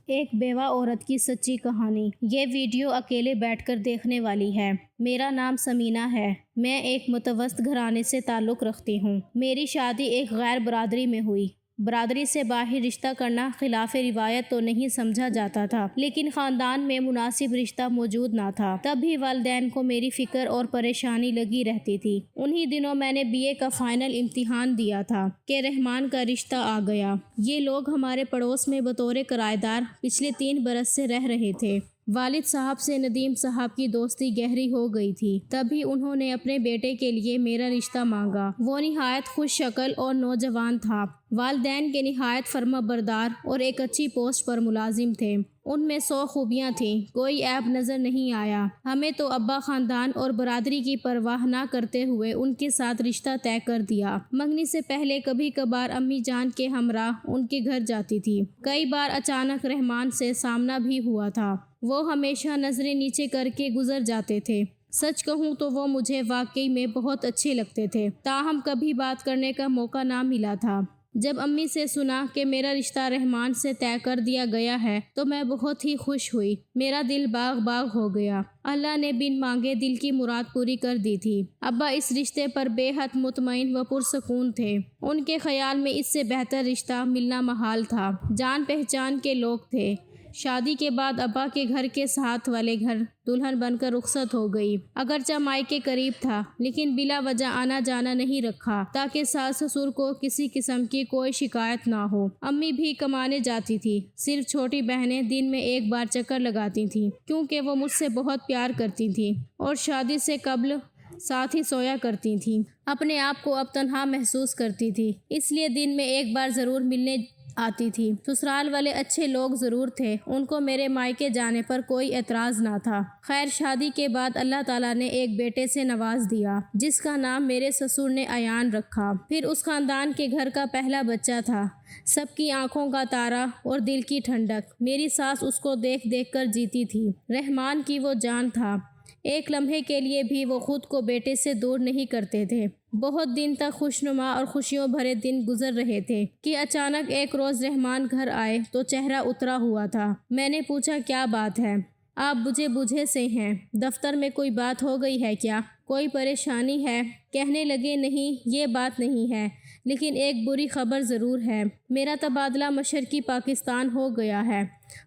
ایک بیوہ عورت کی سچی کہانی۔ یہ ویڈیو اکیلے بیٹھ کر دیکھنے والی ہے۔ میرا نام سمینہ ہے۔ میں ایک متوسط گھرانے سے تعلق رکھتی ہوں۔ میری شادی ایک غیر برادری میں ہوئی۔ برادری سے باہر رشتہ کرنا خلاف روایت تو نہیں سمجھا جاتا تھا، لیکن خاندان میں مناسب رشتہ موجود نہ تھا۔ تب بھی والدین کو میری فکر اور پریشانی لگی رہتی تھی۔ انہی دنوں میں نے BA کا فائنل امتحان دیا تھا کہ رحمان کا رشتہ آ گیا۔ یہ لوگ ہمارے پڑوس میں بطور کرایہ دار پچھلے 3 برس سے رہ رہے تھے۔ والد صاحب سے ندیم صاحب کی دوستی گہری ہو گئی تھی۔ تبھی انہوں نے اپنے بیٹے کے لیے میرا رشتہ مانگا۔ وہ نہایت خوش شکل اور نوجوان تھا۔ والدین کے نہایت فرما بردار اور ایک اچھی پوسٹ پر ملازم تھے۔ ان میں 100 خوبیاں تھیں، کوئی عیب نظر نہیں آیا۔ ہمیں تو ابا خاندان اور برادری کی پرواہ نہ کرتے ہوئے ان کے ساتھ رشتہ طے کر دیا۔ منگنی سے پہلے کبھی کبھار امی جان کے ہمراہ ان کے گھر جاتی تھی۔ کئی بار اچانک رحمان سے سامنا بھی ہوا تھا۔ وہ ہمیشہ نظریں نیچے کر کے گزر جاتے تھے۔ سچ کہوں تو وہ مجھے واقعی میں بہت اچھے لگتے تھے، تاہم کبھی بات کرنے کا موقع نہ ملا تھا۔ جب امی سے سنا کہ میرا رشتہ رحمان سے طے کر دیا گیا ہے تو میں بہت ہی خوش ہوئی۔ میرا دل باغ باغ ہو گیا۔ اللہ نے بن مانگے دل کی مراد پوری کر دی تھی۔ ابا اس رشتے پر بے حد مطمئن و پرسکون تھے۔ ان کے خیال میں اس سے بہتر رشتہ ملنا محال تھا۔ جان پہچان کے لوگ تھے۔ شادی کے بعد ابا کے گھر کے ساتھ والے گھر دلہن بن کر رخصت ہو گئی۔ اگرچہ مائکے قریب تھا، لیکن بلا وجہ آنا جانا نہیں رکھا تاکہ ساس سسر کو کسی قسم کی کوئی شکایت نہ ہو۔ امی بھی کمانے جاتی تھی۔ صرف چھوٹی بہنیں دن میں ایک بار چکر لگاتی تھیں، کیونکہ وہ مجھ سے بہت پیار کرتی تھیں اور شادی سے قبل ساتھ ہی سویا کرتی تھیں۔ اپنے آپ کو اب تنہا محسوس کرتی تھی، اس لیے دن میں ایک بار ضرور ملنے آتی تھی۔ سسرال والے اچھے لوگ ضرور تھے، ان کو میرے مائکے جانے پر کوئی اعتراض نہ تھا۔ خیر شادی کے بعد اللہ تعالیٰ نے ایک بیٹے سے نواز دیا، جس کا نام میرے سسر نے ایان رکھا۔ پھر اس خاندان کے گھر کا پہلا بچہ تھا۔ سب کی آنکھوں کا تارا اور دل کی ٹھنڈک۔ میری ساس اس کو دیکھ دیکھ کر جیتی تھی۔ رحمان کی وہ جان تھا۔ ایک لمحے کے لیے بھی وہ خود کو بیٹے سے دور نہیں کرتے تھے۔ بہت دن تک خوشنما اور خوشیوں بھرے دن گزر رہے تھے کہ اچانک ایک روز رحمان گھر آئے تو چہرہ اترا ہوا تھا۔ میں نے پوچھا کیا بات ہے؟ آپ بجھے سے ہیں، دفتر میں کوئی بات ہو گئی ہے کیا؟ کوئی پریشانی ہے؟ کہنے لگے نہیں یہ بات نہیں ہے، لیکن ایک بری خبر ضرور ہے۔ میرا تبادلہ مشرقی پاکستان ہو گیا ہے،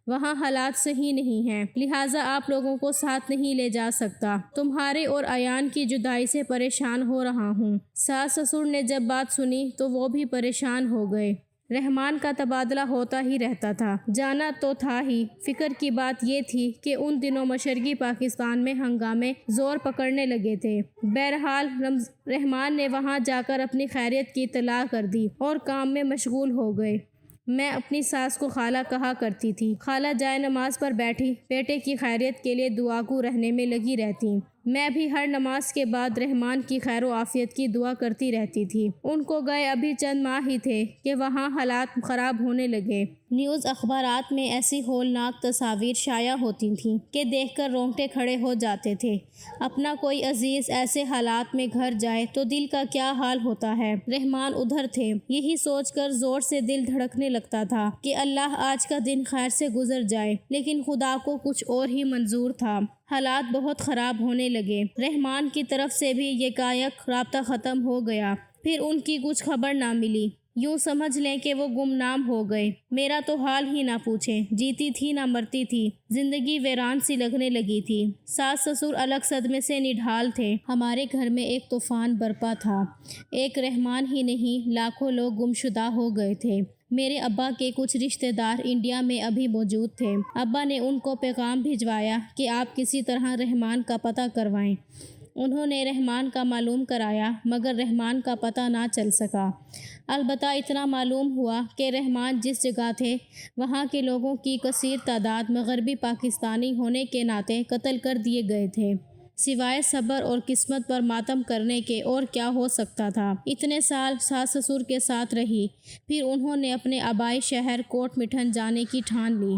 وہاں حالات صحیح نہیں ہیں، لہٰذا آپ لوگوں کو ساتھ نہیں لے جا سکتا۔ تمہارے اور ایان کی جدائی سے پریشان ہو رہا ہوں۔ ساس سسر نے جب بات سنی تو وہ بھی پریشان ہو گئے۔ رحمان کا تبادلہ ہوتا ہی رہتا تھا، جانا تو تھا ہی۔ فکر کی بات یہ تھی کہ ان دنوں مشرقی پاکستان میں ہنگامے زور پکڑنے لگے تھے۔ بہرحال رحمان نے وہاں جا کر اپنی خیریت کی اطلاع کر دی اور کام میں مشغول ہو گئے۔ میں اپنی ساس کو خالہ کہا کرتی تھی۔ خالہ جائے نماز پر بیٹھی بیٹے کی خیریت کے لیے دعاگو رہنے میں لگی رہتی۔ میں بھی ہر نماز کے بعد رحمان کی خیر و عافیت کی دعا کرتی رہتی تھی۔ ان کو گئے ابھی چند ماہ ہی تھے کہ وہاں حالات خراب ہونے لگے۔ نیوز اخبارات میں ایسی ہولناک تصاویر شائع ہوتی تھیں کہ دیکھ کر رونگٹے کھڑے ہو جاتے تھے۔ اپنا کوئی عزیز ایسے حالات میں گھر جائے تو دل کا کیا حال ہوتا ہے۔ رحمان ادھر تھے، یہی سوچ کر زور سے دل دھڑکنے لگتا تھا کہ اللہ آج کا دن خیر سے گزر جائے، لیکن خدا کو کچھ اور ہی منظور تھا۔ حالات بہت خراب ہونے لگے۔ رحمان کی طرف سے بھی یکایک رابطہ ختم ہو گیا۔ پھر ان کی کچھ خبر نہ ملی، یوں سمجھ لیں کہ وہ گمنام ہو گئے۔ میرا تو حال ہی نہ پوچھیں، جیتی تھی نہ مرتی تھی، زندگی ویران سی لگنے لگی تھی۔ ساس سسر الگ صدمے سے نڈھال تھے۔ ہمارے گھر میں ایک طوفان برپا تھا۔ ایک رحمان ہی نہیں، لاکھوں لوگ گمشدہ ہو گئے تھے۔ میرے ابا کے کچھ رشتہ دار انڈیا میں ابھی موجود تھے۔ ابا نے ان کو پیغام بھجوایا کہ آپ کسی طرح رحمان کا پتہ کروائیں۔ انہوں نے رحمان کا معلوم کرایا، مگر رحمان کا پتہ نہ چل سکا۔ البتہ اتنا معلوم ہوا کہ رحمان جس جگہ تھے وہاں کے لوگوں کی کثیر تعداد مغربی پاکستانی ہونے کے ناطے قتل کر دیے گئے تھے۔ سوائے صبر اور قسمت پر ماتم کرنے کے اور کیا ہو سکتا تھا۔ اتنے سال ساس سسر کے ساتھ رہی، پھر انہوں نے اپنے آبائی شہر کوٹ مٹھن جانے کی ٹھان لی۔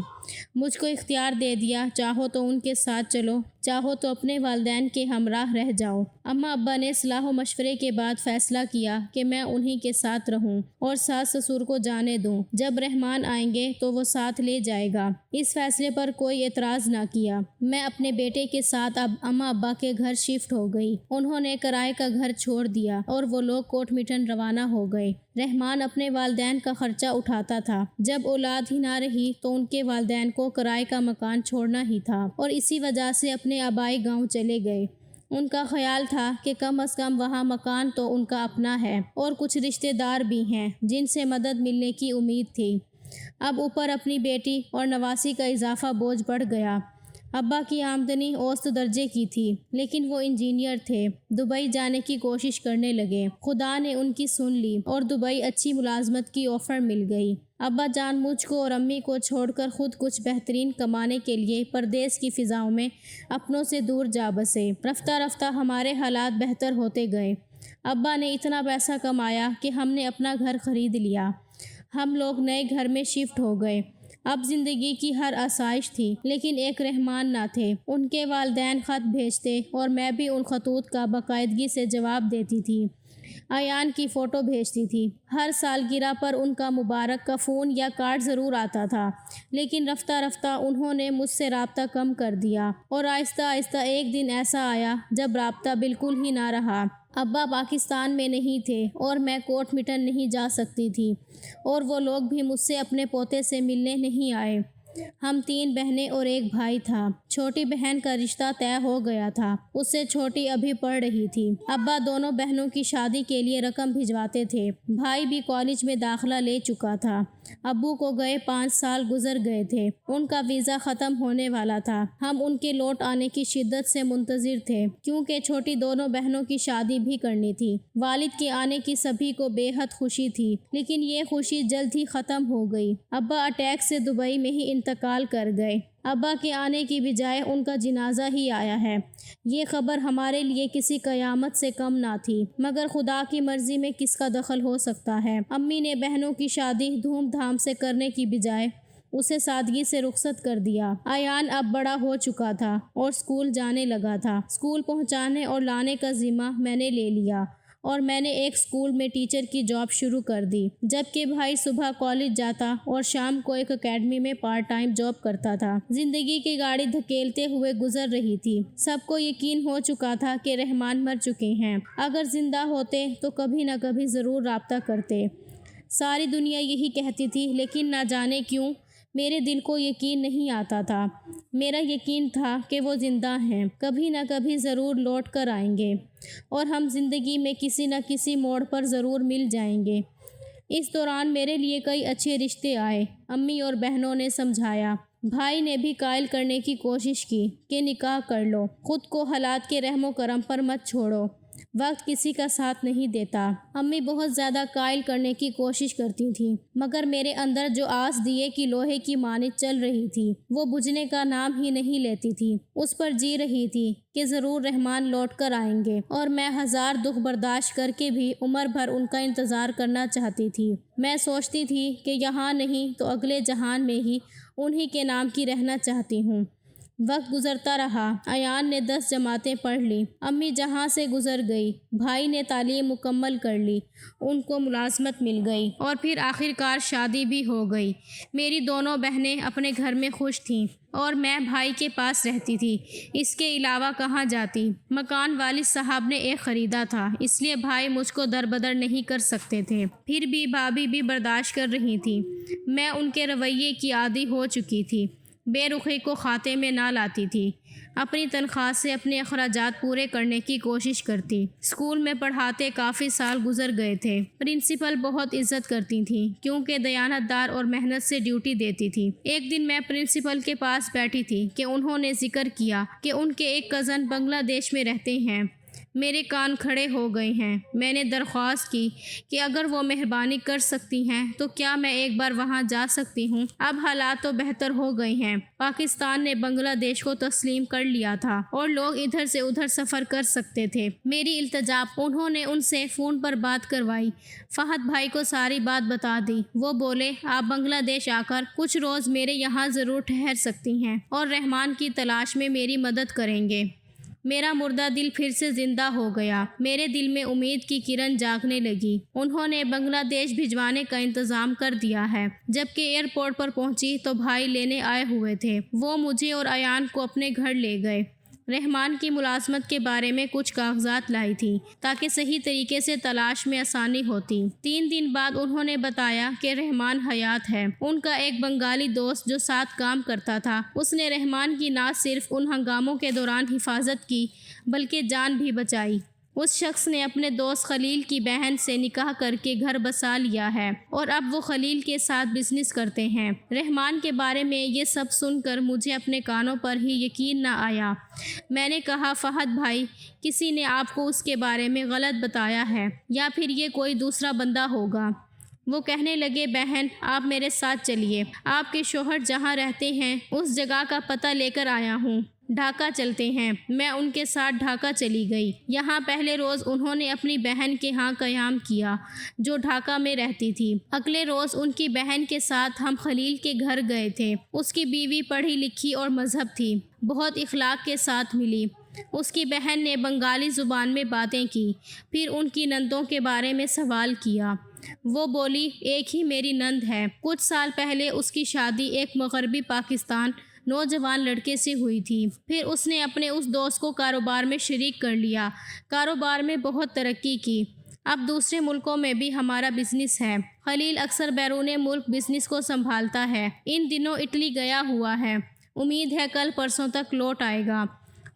مجھ کو اختیار دے دیا، چاہو تو ان کے ساتھ چلو، چاہو تو اپنے والدین کے ہمراہ رہ جاؤ۔ اماں ابا نے صلاح و مشورے کے بعد فیصلہ کیا کہ میں انہی کے ساتھ رہوں اور ساس سسر کو جانے دوں۔ جب رحمان آئیں گے تو وہ ساتھ لے جائے گا۔ اس فیصلے پر کوئی اعتراض نہ کیا۔ میں اپنے بیٹے کے ساتھ اب اماں ابا کے گھر شفٹ ہو گئی۔ انہوں نے کرائے کا گھر چھوڑ دیا اور وہ لوگ کوٹ میٹن روانہ ہو گئے۔ رحمان اپنے والدین کا خرچہ اٹھاتا تھا۔ جب اولاد ہی نہ رہی تو ان کے والدین کو کرائے کا مکان چھوڑنا ہی تھا اور اسی وجہ سے اپنے آبائی گاؤں چلے گئے۔ ان کا خیال تھا کہ کم از کم وہاں مکان تو ان کا اپنا ہے اور کچھ رشتہ دار بھی ہیں جن سے مدد ملنے کی امید تھی۔ اب اوپر اپنی بیٹی اور نواسی کا اضافہ بوجھ بڑھ گیا۔ ابا کی آمدنی اوسط درجے کی تھی لیکن وہ انجینئر تھے۔ دبئی جانے کی کوشش کرنے لگے۔ خدا نے ان کی سن لی اور دبئی اچھی ملازمت کی آفر مل گئی۔ ابا جان مجھ کو اور امی کو چھوڑ کر خود کچھ بہترین کمانے کے لیے پردیس کی فضاؤں میں اپنوں سے دور جا بسے۔ رفتہ رفتہ ہمارے حالات بہتر ہوتے گئے۔ ابا نے اتنا پیسہ کمایا کہ ہم نے اپنا گھر خرید لیا۔ ہم لوگ نئے گھر میں شفٹ ہو گئے۔ اب زندگی کی ہر آسائش تھی لیکن ایک رحمان نہ تھے۔ ان کے والدین خط بھیجتے اور میں بھی ان خطوط کا باقاعدگی سے جواب دیتی تھی۔ ایان کی فوٹو بھیجتی تھی۔ ہر سالگرہ پر ان کا مبارک کا فون یا کارڈ ضرور آتا تھا لیکن رفتہ رفتہ انہوں نے مجھ سے رابطہ کم کر دیا اور آہستہ آہستہ ایک دن ایسا آیا جب رابطہ بالکل ہی نہ رہا۔ ابا پاکستان میں نہیں تھے اور میں کوٹ میٹن نہیں جا سکتی تھی اور وہ لوگ بھی مجھ سے اپنے پوتے سے ملنے نہیں آئے۔ ہم 3 بہنیں اور ایک بھائی تھا۔ چھوٹی بہن کا رشتہ طے ہو گیا تھا، اس سے چھوٹی ابھی پڑھ رہی تھی۔ ابا دونوں بہنوں کی شادی کے لیے رقم بھجواتے تھے۔ بھائی بھی کالج میں داخلہ لے چکا تھا۔ ابو کو گئے 5 سال گزر گئے تھے۔ ان کا ویزا ختم ہونے والا تھا۔ ہم ان کے لوٹ آنے کی شدت سے منتظر تھے کیونکہ چھوٹی دونوں بہنوں کی شادی بھی کرنی تھی۔ والد کے آنے کی سبھی کو بے حد خوشی تھی لیکن یہ خوشی جلد ہی ختم ہو گئی۔ ابا اٹیک سے دبئی میں ہی انتقال کر گئے۔ ابا کے آنے کی بجائے ان کا جنازہ ہی آیا ہے۔ یہ خبر ہمارے لیے کسی قیامت سے کم نہ تھی مگر خدا کی مرضی میں کس کا دخل ہو سکتا ہے۔ امی نے بہنوں کی شادی دھوم دھام سے کرنے کی بجائے اسے سادگی سے رخصت کر دیا۔ ایان اب بڑا ہو چکا تھا اور اسکول جانے لگا تھا۔ اسکول پہنچانے اور لانے کا ذمہ میں نے لے لیا اور میں نے ایک اسکول میں ٹیچر کی جاب شروع کر دی جبکہ بھائی صبح کالج جاتا اور شام کو ایک اکیڈمی میں پارٹ ٹائم جاب کرتا تھا۔ زندگی کی گاڑی دھکیلتے ہوئے گزر رہی تھی۔ سب کو یقین ہو چکا تھا کہ رحمان مر چکے ہیں۔ اگر زندہ ہوتے تو کبھی نہ کبھی ضرور رابطہ کرتے۔ ساری دنیا یہی کہتی تھی لیکن نہ جانے کیوں میرے دل کو یقین نہیں آتا تھا۔ میرا یقین تھا کہ وہ زندہ ہیں، کبھی نہ کبھی ضرور لوٹ کر آئیں گے اور ہم زندگی میں کسی نہ کسی موڑ پر ضرور مل جائیں گے۔ اس دوران میرے لیے کئی اچھے رشتے آئے۔ امی اور بہنوں نے سمجھایا۔ بھائی نے بھی قائل کرنے کی کوشش کی کہ نکاح کر لو، خود کو حالات کے رحم و کرم پر مت چھوڑو، وقت کسی کا ساتھ نہیں دیتا۔ امی بہت زیادہ قائل کرنے کی کوشش کرتی تھیں مگر میرے اندر جو آس دیے کی لوہے کی مانند چل رہی تھی وہ بجھنے کا نام ہی نہیں لیتی تھی۔ اس پر جی رہی تھی کہ ضرور رحمان لوٹ کر آئیں گے اور میں ہزار دکھ برداشت کر کے بھی عمر بھر ان کا انتظار کرنا چاہتی تھی۔ میں سوچتی تھی کہ یہاں نہیں تو اگلے جہان میں ہی انہی کے نام کی رہنا چاہتی ہوں۔ وقت گزرتا رہا۔ ایان نے 10 جماعتیں پڑھ لی۔ امی جہاں سے گزر گئی۔ بھائی نے تعلیم مکمل کر لی، ان کو ملازمت مل گئی اور پھر آخرکار شادی بھی ہو گئی۔ میری دونوں بہنیں اپنے گھر میں خوش تھیں اور میں بھائی کے پاس رہتی تھی۔ اس کے علاوہ کہاں جاتی؟ مکان والد صاحب نے ایک خریدا تھا اس لیے بھائی مجھ کو دربدر نہیں کر سکتے تھے۔ پھر بھی بھابھی بھی برداشت کر رہی تھی۔ میں ان کے رویے کی عادی ہو چکی تھی۔ بے رخی کو کھاتے میں نہ لاتی تھی۔ اپنی تنخواہ سے اپنے اخراجات پورے کرنے کی کوشش کرتی۔ اسکول میں پڑھاتے کافی سال گزر گئے تھے۔ پرنسپل بہت عزت کرتی تھیں کیونکہ دیانت دار اور محنت سے ڈیوٹی دیتی تھی۔ ایک دن میں پرنسپل کے پاس بیٹھی تھی کہ انہوں نے ذکر کیا کہ ان کے ایک کزن بنگلہ دیش میں رہتے ہیں۔ میرے کان کھڑے ہو گئے ہیں۔ میں نے درخواست کی کہ اگر وہ مہربانی کر سکتی ہیں تو کیا میں ایک بار وہاں جا سکتی ہوں؟ اب حالات تو بہتر ہو گئے ہیں۔ پاکستان نے بنگلہ دیش کو تسلیم کر لیا تھا اور لوگ ادھر سے ادھر سفر کر سکتے تھے۔ میری التجا انہوں نے ان سے فون پر بات کروائی، فہد بھائی کو ساری بات بتا دی۔ وہ بولے آپ بنگلہ دیش آ کر کچھ روز میرے یہاں ضرور ٹھہر سکتی ہیں اور رحمان کی تلاش میں میری مدد کریں گے۔ میرا مردہ دل پھر سے زندہ ہو گیا۔ میرے دل میں امید کی کرن جاگنے لگی۔ انہوں نے بنگلہ دیش بھجوانے کا انتظام کر دیا ہے۔ جبکہ ایئرپورٹ پر پہنچی تو بھائی لینے آئے ہوئے تھے۔ وہ مجھے اور ایان کو اپنے گھر لے گئے۔ رحمان کی ملازمت کے بارے میں کچھ کاغذات لائی تھی تاکہ صحیح طریقے سے تلاش میں آسانی ہوتی۔ 3 دن بعد انہوں نے بتایا کہ رحمان حیات ہے۔ ان کا ایک بنگالی دوست جو ساتھ کام کرتا تھا، اس نے رحمان کی نہ صرف ان ہنگاموں کے دوران حفاظت کی بلکہ جان بھی بچائی۔ اس شخص نے اپنے دوست خلیل کی بہن سے نکاح کر کے گھر بسا لیا ہے اور اب وہ خلیل کے ساتھ بزنس کرتے ہیں۔ رحمان کے بارے میں یہ سب سن کر مجھے اپنے کانوں پر ہی یقین نہ آیا۔ میں نے کہا فہد بھائی، کسی نے آپ کو اس کے بارے میں غلط بتایا ہے یا پھر یہ کوئی دوسرا بندہ ہوگا۔ وہ کہنے لگے بہن آپ میرے ساتھ چلیے، آپ کے شوہر جہاں رہتے ہیں اس جگہ کا پتہ لے کر آیا ہوں، ڈھاکہ چلتے ہیں۔ میں ان کے ساتھ ڈھاکہ چلی گئی۔ یہاں پہلے روز انہوں نے اپنی بہن کے ہاں قیام کیا جو ڈھاکہ میں رہتی تھی۔ اگلے روز ان کی بہن کے ساتھ ہم خلیل کے گھر گئے تھے۔ اس کی بیوی پڑھی لکھی اور مذہب تھی، بہت اخلاق کے ساتھ ملی۔ اس کی بہن نے بنگالی زبان میں باتیں کی، پھر ان کی نندوں کے بارے میں سوال کیا۔ وہ بولی ایک ہی میری نند ہے۔ کچھ سال پہلے اس کی شادی ایک مغربی پاکستان نوجوان لڑکے سے ہوئی تھی۔ پھر اس نے اپنے اس دوست کو کاروبار میں شریک کر لیا، کاروبار میں بہت ترقی کی۔ اب دوسرے ملکوں میں بھی ہمارا بزنس ہے۔ خلیل اکثر بیرون ملک بزنس کو سنبھالتا ہے، ان دنوں اٹلی گیا ہوا ہے، امید ہے کل پرسوں تک لوٹ آئے گا۔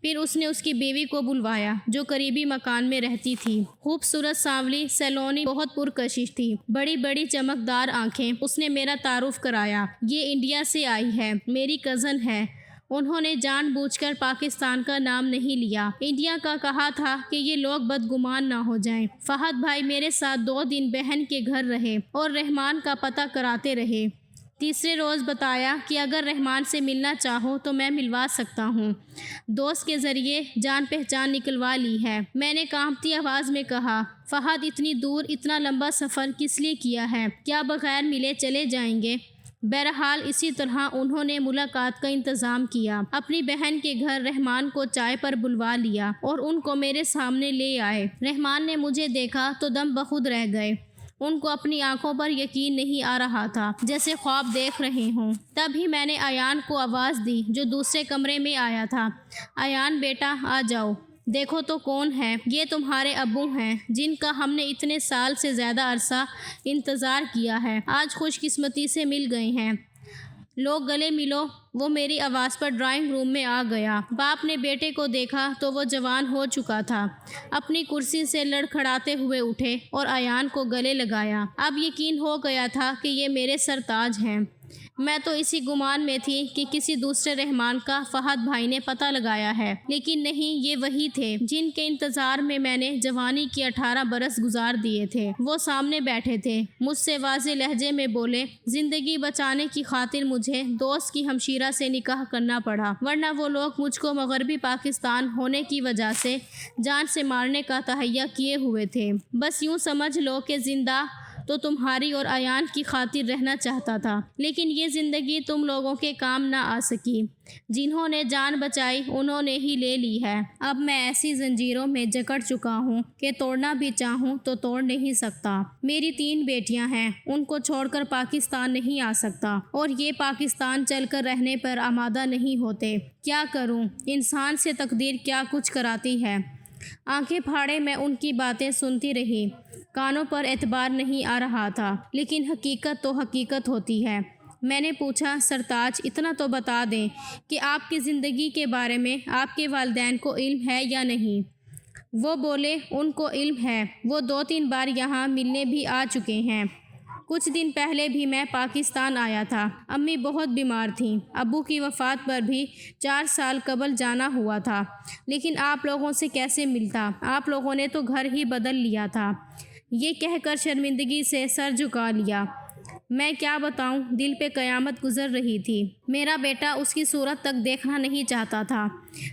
پھر اس نے اس کی بیوی کو بلوایا جو قریبی مکان میں رہتی تھی۔ خوبصورت سانولی سیلونی، بہت پرکشش تھی، بڑی بڑی چمکدار آنکھیں۔ اس نے میرا تعارف کرایا، یہ انڈیا سے آئی ہے، میری کزن ہے۔ انہوں نے جان بوجھ کر پاکستان کا نام نہیں لیا، انڈیا کا کہا تھا کہ یہ لوگ بدگمان نہ ہو جائیں۔ فہد بھائی میرے ساتھ 2 دن بہن کے گھر رہے اور رحمان کا پتہ کراتے رہے۔ تیسرے روز بتایا کہ اگر رحمان سے ملنا چاہو تو میں ملوا سکتا ہوں، دوست کے ذریعے جان پہچان نکلوا لی ہے۔ میں نے کانپتی آواز میں کہا فہد اتنی دور اتنا لمبا سفر کس لیے کیا ہے؟ کیا بغیر ملے چلے جائیں گے؟ بہرحال اسی طرح انہوں نے ملاقات کا انتظام کیا۔ اپنی بہن کے گھر رحمان کو چائے پر بلوا لیا اور ان کو میرے سامنے لے آئے۔ رحمان نے مجھے دیکھا تو دم بخود رہ گئے۔ ان کو اپنی آنکھوں پر یقین نہیں آ رہا تھا، جیسے خواب دیکھ رہے ہوں۔ تب ہی میں نے ایان کو آواز دی جو دوسرے کمرے میں آیا تھا، ایان بیٹا آ جاؤ، دیکھو تو کون ہے؟ یہ تمہارے ابو ہیں جن کا ہم نے اتنے سال سے زیادہ عرصہ انتظار کیا ہے، آج خوش قسمتی سے مل گئے ہیں، لو گلے ملو۔ وہ میری آواز پر ڈرائنگ روم میں آ گیا۔ باپ نے بیٹے کو دیکھا تو وہ جوان ہو چکا تھا۔ اپنی کرسی سے لڑکھڑاتے ہوئے اٹھے اور ایان کو گلے لگایا۔ اب یقین ہو گیا تھا کہ یہ میرے سرتاج ہیں۔ میں تو اسی گمان میں تھی کہ کسی دوسرے رحمان کا فہد بھائی نے پتہ لگایا ہے، لیکن نہیں، یہ وہی تھے جن کے انتظار میں میں نے جوانی کے 18 برس گزار دیے تھے۔ وہ سامنے بیٹھے تھے، مجھ سے واضح لہجے میں بولے زندگی بچانے کی خاطر مجھے دوست کی ہمشیرہ سے نکاح کرنا پڑا، ورنہ وہ لوگ مجھ کو مغربی پاکستان ہونے کی وجہ سے جان سے مارنے کا تہیہ کیے ہوئے تھے۔ بس یوں سمجھ لو کہ زندہ تو تمہاری اور ایان کی خاطر رہنا چاہتا تھا، لیکن یہ زندگی تم لوگوں کے کام نہ آ سکی۔ جنہوں نے جان بچائی انہوں نے ہی لے لی ہے۔ اب میں ایسی زنجیروں میں جکڑ چکا ہوں کہ توڑنا بھی چاہوں تو توڑ نہیں سکتا۔ میری 3 بیٹیاں ہیں، ان کو چھوڑ کر پاکستان نہیں آ سکتا، اور یہ پاکستان چل کر رہنے پر آمادہ نہیں ہوتے۔ کیا کروں؟ انسان سے تقدیر کیا کچھ کراتی ہے۔ آنکھیں پھاڑے میں ان کی باتیں سنتی رہی، کانوں پر اعتبار نہیں آ رہا تھا، لیکن حقیقت تو حقیقت ہوتی ہے۔ میں نے پوچھا سرتاج اتنا تو بتا دیں کہ آپ کی زندگی کے بارے میں آپ کے والدین کو علم ہے یا نہیں؟ وہ بولے ان کو علم ہے، وہ 2-3 بار یہاں ملنے بھی آ چکے ہیں۔ کچھ دن پہلے بھی میں پاکستان آیا تھا۔ امی بہت بیمار تھیں۔ ابو کی وفات پر بھی 4 سال قبل جانا ہوا تھا، لیکن آپ لوگوں سے کیسے ملتا؟ آپ لوگوں نے تو گھر ہی بدل لیا تھا۔ یہ کہہ کر شرمندگی سے سر جھکا لیا۔ میں کیا بتاؤں، دل پہ قیامت گزر رہی تھی۔ میرا بیٹا اس کی صورت تک دیکھنا نہیں چاہتا تھا۔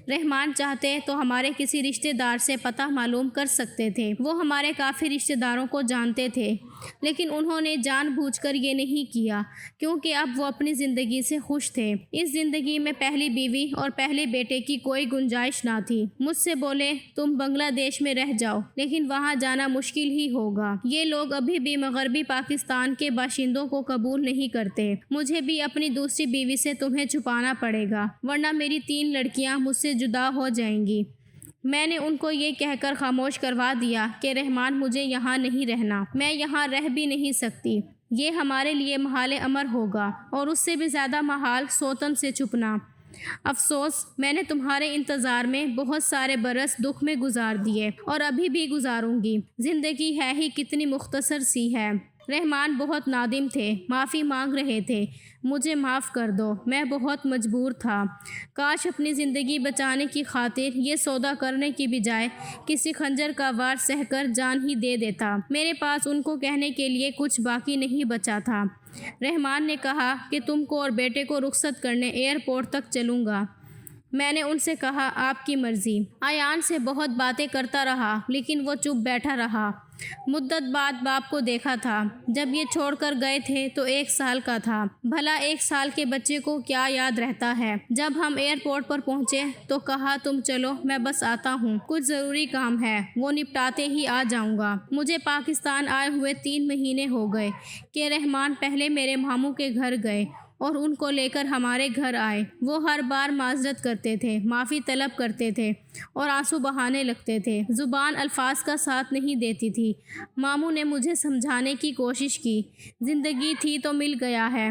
رحمان چاہتے تو ہمارے کسی رشتہ دار سے پتہ معلوم کر سکتے تھے۔ وہ ہمارے کافی رشتہ داروں کو جانتے تھے، لیکن انہوں نے جان بوجھ کر یہ نہیں کیا، کیونکہ اب وہ اپنی زندگی سے خوش تھے۔ اس زندگی میں پہلی بیوی اور پہلے بیٹے کی کوئی گنجائش نہ تھی۔ مجھ سے بولے تم بنگلہ دیش میں رہ جاؤ، لیکن وہاں جانا مشکل ہی ہوگا۔ یہ لوگ ابھی بھی مغربی پاکستان کے باشندوں کو قبول نہیں کرتے۔ مجھے بھی اپنی دوسری بیوی سے تمہیں چھپانا پڑے گا، ورنہ میری 3 لڑکیاں مجھ سے جدا ہو جائیں گی۔ میں نے ان کو یہ کہہ کر خاموش کروا دیا کہ رحمان مجھے یہاں نہیں رہنا، میں یہاں رہ بھی نہیں سکتی۔ یہ ہمارے لیے محال امر ہوگا، اور اس سے بھی زیادہ محال سوتن سے چھپنا۔ افسوس، میں نے تمہارے انتظار میں بہت سارے برس دکھ میں گزار دیے، اور ابھی بھی گزاروں گی۔ زندگی ہے ہی کتنی مختصر سی ہے۔ رحمان بہت نادم تھے، معافی مانگ رہے تھے۔ مجھے معاف کر دو، میں بہت مجبور تھا۔ کاش اپنی زندگی بچانے کی خاطر یہ سودا کرنے کی بجائے کسی خنجر کا وار سہ کر جان ہی دے دیتا۔ میرے پاس ان کو کہنے کے لیے کچھ باقی نہیں بچا تھا۔ رحمان نے کہا کہ تم کو اور بیٹے کو رخصت کرنے ایئرپورٹ تک چلوں گا۔ میں نے ان سے کہا آپ کی مرضی۔ ایان سے بہت باتیں کرتا رہا، لیکن وہ چپ بیٹھا رہا۔ مدت بعد باپ کو دیکھا تھا۔ جب یہ چھوڑ کر گئے تھے تو 1 سال کا تھا۔ بھلا 1 سال کے بچے کو کیا یاد رہتا ہے؟ جب ہم ایئرپورٹ پر پہنچے تو کہا تم چلو، میں بس آتا ہوں، کچھ ضروری کام ہے، وہ نپٹاتے ہی آ جاؤں گا۔ مجھے پاکستان آئے ہوئے 3 مہینے ہو گئے کہ رحمان پہلے میرے ماموں کے گھر گئے اور ان کو لے کر ہمارے گھر آئے۔ وہ ہر بار معذرت کرتے تھے، معافی طلب کرتے تھے اور آنسو بہانے لگتے تھے۔ زبان الفاظ کا ساتھ نہیں دیتی تھی۔ ماموں نے مجھے سمجھانے کی کوشش کی، زندگی تھی تو مل گیا ہے،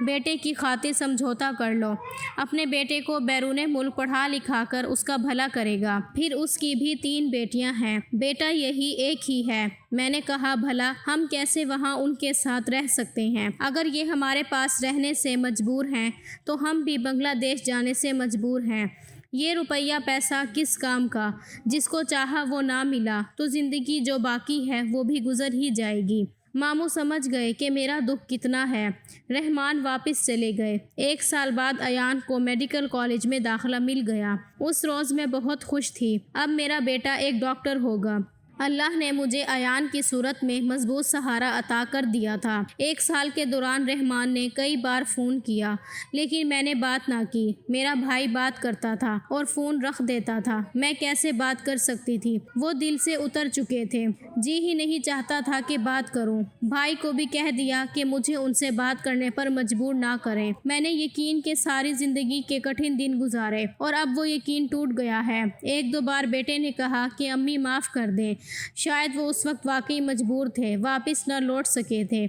بیٹے کی خاطر سمجھوتا کر لو۔ اپنے بیٹے کو بیرون ملک پڑھا لکھا کر اس کا بھلا کرے گا۔ پھر اس کی بھی 3 بیٹیاں ہیں، بیٹا یہی ایک ہی ہے۔ میں نے کہا بھلا ہم کیسے وہاں ان کے ساتھ رہ سکتے ہیں؟ اگر یہ ہمارے پاس رہنے سے مجبور ہیں تو ہم بھی بنگلہ دیش جانے سے مجبور ہیں۔ یہ روپیہ پیسہ کس کام کا؟ جس کو چاہا وہ نہ ملا تو زندگی جو باقی ہے وہ بھی گزر ہی جائے گی۔ ماموں سمجھ گئے کہ میرا دکھ کتنا ہے۔ رحمان واپس چلے گئے۔ 1 سال بعد ایان کو میڈیکل کالج میں داخلہ مل گیا۔ اس روز میں بہت خوش تھی۔ اب میرا بیٹا ایک ڈاکٹر ہوگا۔ اللہ نے مجھے ایان کی صورت میں مضبوط سہارا عطا کر دیا تھا۔ 1 سال کے دوران رحمان نے کئی بار فون کیا، لیکن میں نے بات نہ کی۔ میرا بھائی بات کرتا تھا اور فون رکھ دیتا تھا۔ میں کیسے بات کر سکتی تھی؟ وہ دل سے اتر چکے تھے۔ جی ہی نہیں چاہتا تھا کہ بات کروں۔ بھائی کو بھی کہہ دیا کہ مجھے ان سے بات کرنے پر مجبور نہ کریں۔ میں نے یقین کے ساری زندگی کے کٹھن دن گزارے، اور اب وہ یقین ٹوٹ گیا ہے۔ 1-2 بار بیٹے نے کہا کہ امی معاف کر دیں۔ شاید وہ اس وقت واقعی مجبور تھے، واپس نہ لوٹ سکے تھے۔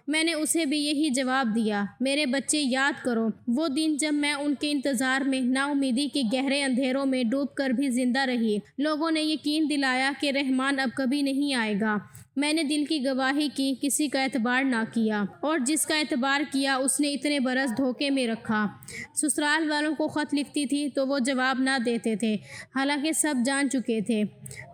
میں نے اسے بھی یہی جواب دیا، میرے بچے یاد کرو وہ دن جب میں ان کے انتظار میں نا امیدی کے گہرے اندھیروں میں ڈوب کر بھی زندہ رہی۔ لوگوں نے یقین دلایا کہ رحمان اب کبھی نہیں آئے گا۔ میں نے دل کی گواہی کی، کسی کا اعتبار نہ کیا، اور جس کا اعتبار کیا اس نے اتنے برس دھوکے میں رکھا۔ سسرال والوں کو خط لکھتی تھی تو وہ جواب نہ دیتے تھے، حالانکہ سب جان چکے تھے۔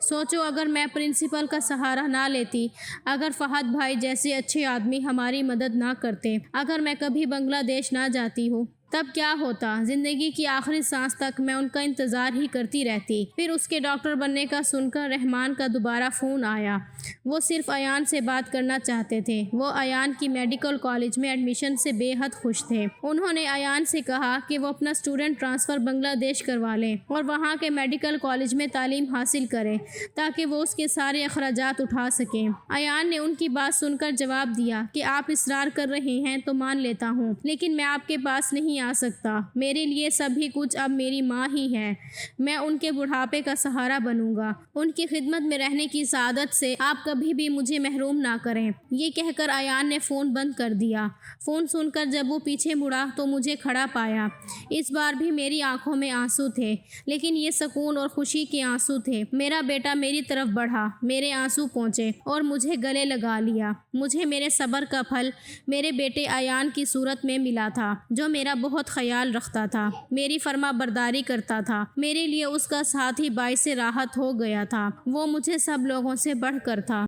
سوچو اگر میں پرنسپل کا سہارا نہ لیتی، اگر فہد بھائی جیسے اچھے آدمی ہماری مدد نہ کرتے، اگر میں کبھی بنگلہ دیش نہ جاتی ہوں، تب کیا ہوتا؟ زندگی کی آخری سانس تک میں ان کا انتظار ہی کرتی رہتی۔ پھر اس کے ڈاکٹر بننے کا سن کر رحمان کا دوبارہ فون آیا۔ وہ صرف ایان سے بات کرنا چاہتے تھے۔ وہ ایان کی میڈیکل کالج میں ایڈمیشن سے بے حد خوش تھے۔ انہوں نے ایان سے کہا کہ وہ اپنا اسٹوڈنٹ ٹرانسفر بنگلہ دیش کروا لیں اور وہاں کے میڈیکل کالج میں تعلیم حاصل کریں تاکہ وہ اس کے سارے اخراجات اٹھا سکیں۔ ایان نے ان کی بات سن کر جواب دیا کہ آپ اصرار کر رہے ہیں تو مان لیتا ہوں، لیکن میں آپ کے پاس نہیں آ سکتا۔ میرے لیے سبھی کچھ اب میری ماں ہی ہے۔ میں ان کے بڑھاپے کا سہارا بنوں گا۔ ان کی خدمت میں رہنے کی سعادت سے آپ کبھی بھی مجھے محروم نہ کریں۔ یہ کہہ کر ایان نے فون بند کر دیا۔ فون سن کر جب وہ پیچھے مڑا تو مجھے کھڑا پایا۔ اس بار بھی میری آنکھوں میں آنسو تھے، لیکن یہ سکون اور خوشی کے آنسو تھے۔ میرا بیٹا میری طرف بڑھا، میرے آنسو پہنچے اور مجھے گلے لگا لیا۔ مجھے میرے صبر کا پھل میرے بیٹے ایان کی صورت میں ملا تھا، جو میرا بہت خیال رکھتا تھا، میری فرما برداری کرتا تھا۔ میرے لیے اس کا ساتھ ہی باعث راحت ہو گیا تھا۔ وہ مجھے سب لوگوں سے بڑھ کر تھا۔